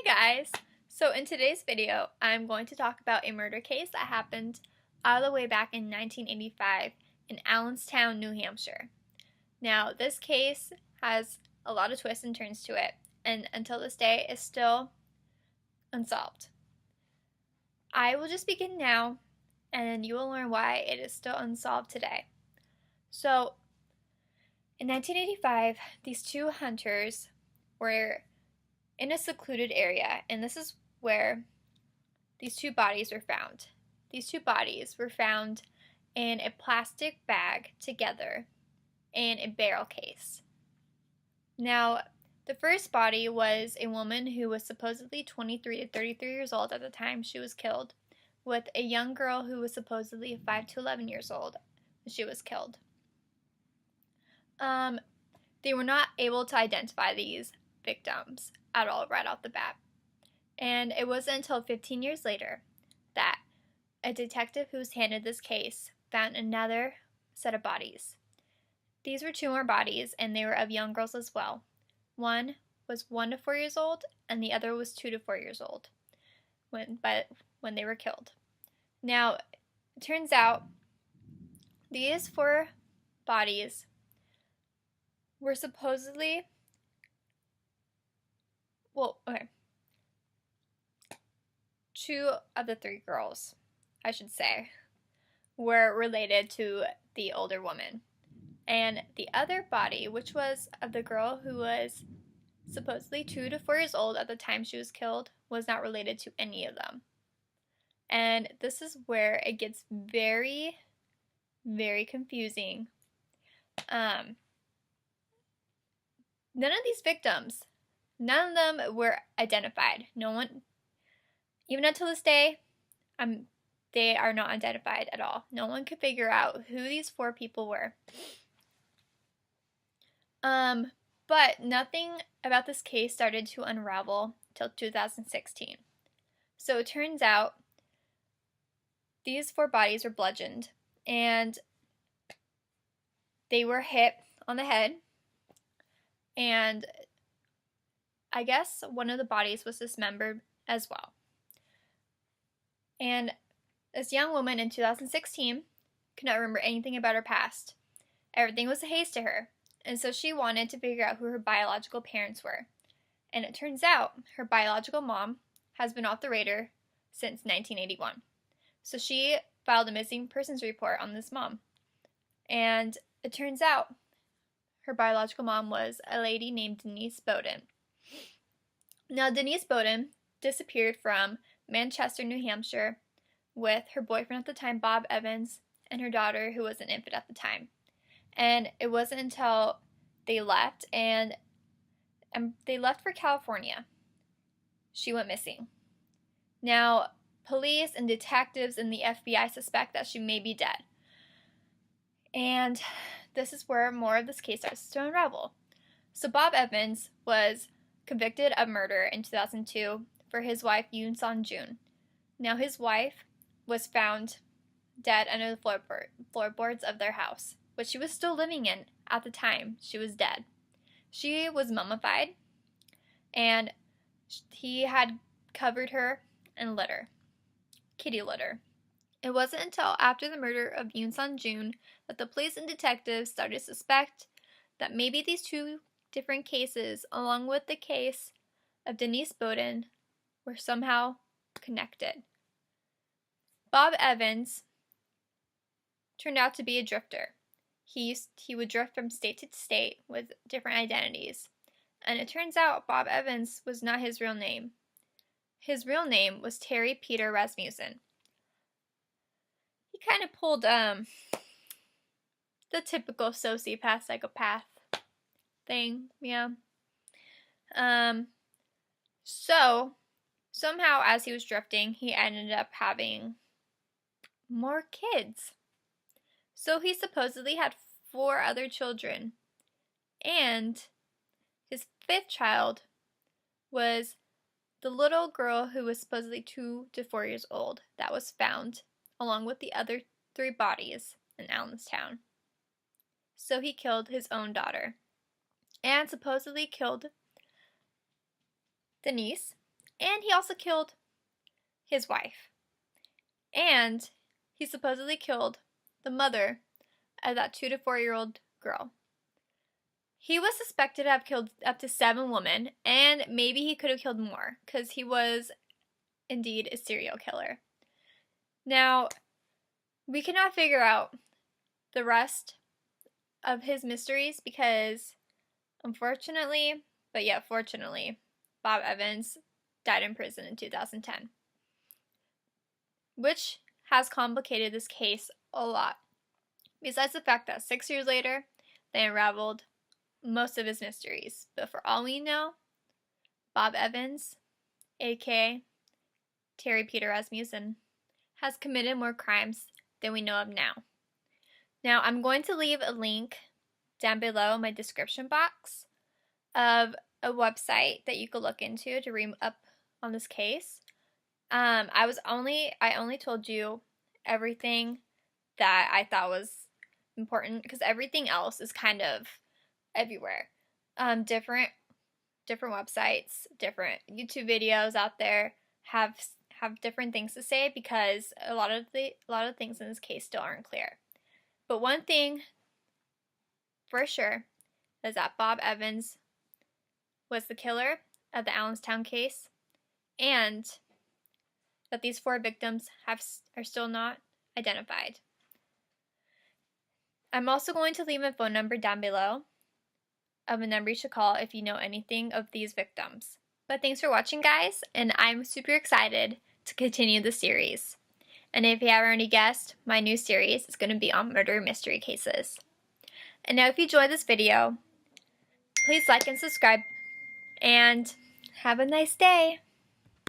Guys, so in today's video I'm going to talk about a murder case that happened all the way back in 1985 in Allenstown, New Hampshire. Now this case has a lot of twists and turns to it, and until this day is still unsolved. I will just begin now and you will learn why it is still unsolved today. So in 1985 these two hunters were in a secluded area, and this is where these two bodies were found. These two bodies were found in a plastic bag together in a barrel case. Now, the first body was a woman who was supposedly 23 to 33 years old at the time she was killed, with a young girl who was supposedly 5 to 11 years old when she was killed. They were not able to identify these victims at all right off the bat. And it wasn't until 15 years later that a detective who was handed this case found another set of bodies. These were two more bodies, and they were of young girls as well. One was 1 to 4 years old, and the other was 2 to 4 years old when they were killed. Now, it turns out these 4 bodies were supposedly two of the 3 girls, I should say, were related to the older woman. And the other body, which was of the girl who was supposedly 2 to 4 years old at the time she was killed, was not related to any of them. And this is where it gets very, very confusing. None of these victims, none of them were identified. No one, even until this day, they are not identified at all. No one could figure out who these 4 people were. But nothing about this case started to unravel till 2016. So it turns out these 4 bodies were bludgeoned, and they were hit on the head, and I guess one of the bodies was dismembered as well. And this young woman in 2016 could not remember anything about her past. Everything was a haze to her, and so she wanted to figure out who her biological parents were. And it turns out her biological mom has been off the radar since 1981. So she filed a missing persons report on this mom. And it turns out her biological mom was a lady named Denise Bowden. Now, Denise Bowden disappeared from Manchester, New Hampshire, with her boyfriend at the time, Bob Evans, and her daughter, who was an infant at the time. And it wasn't until they left, and they left for California, she went missing. Now, police and detectives and the FBI suspect that she may be dead. And this is where more of this case starts to unravel. So Bob Evans was convicted of murder in 2002 for his wife, Yoon. Now, his wife was found dead under the floorboards of their house, which she was still living in at the time she was dead. She was mummified, and he had covered her in litter, kitty litter. It wasn't until after the murder of Yoon that the police and detectives started to suspect that maybe these 2 different cases, along with the case of Denise Bowden, were somehow connected. Bob Evans turned out to be a drifter. He would drift from state to state with different identities. And it turns out Bob Evans was not his real name. His real name was Terry Peter Rasmussen. He kind of pulled the typical sociopath, psychopath thing, yeah. So somehow as he was drifting, he ended up having more kids. So he supposedly had 4 other children, and his 5th child was the little girl who was supposedly 2 to 4 years old that was found along with the other 3 bodies in Allenstown. So he killed his own daughter and supposedly killed Denise And he also killed his wife. And he supposedly killed the mother of that 2 to 4-year-old girl. He was suspected to have killed up to 7 women, and maybe he could have killed more, because he was indeed a serial killer. Now, we cannot figure out the rest of his mysteries because, unfortunately, but yet fortunately, Bob Evans died in prison in 2010, which has complicated this case a lot. Besides the fact that 6 years later, they unraveled most of his mysteries. But for all we know, Bob Evans, aka Terry Peter Rasmussen, has committed more crimes than we know of now. Now, I'm going to leave a link down below in my description box of a website that you could look into to read up on this case. I only told you everything that I thought was important, because everything else is kind of everywhere. Different websites, different YouTube videos out there have different things to say, because a lot of things in this case still aren't clear. But one thing for sure is that Bob Evans was the killer of the Allenstown case, and that these 4 victims are still not identified. I'm also going to leave a phone number down below of a number you should call if you know anything of these victims. But thanks for watching, guys, and I'm super excited to continue the series. And if you haven't already guessed, my new series is going to be on murder mystery cases. And now if you enjoyed this video, please like and subscribe, and have a nice day.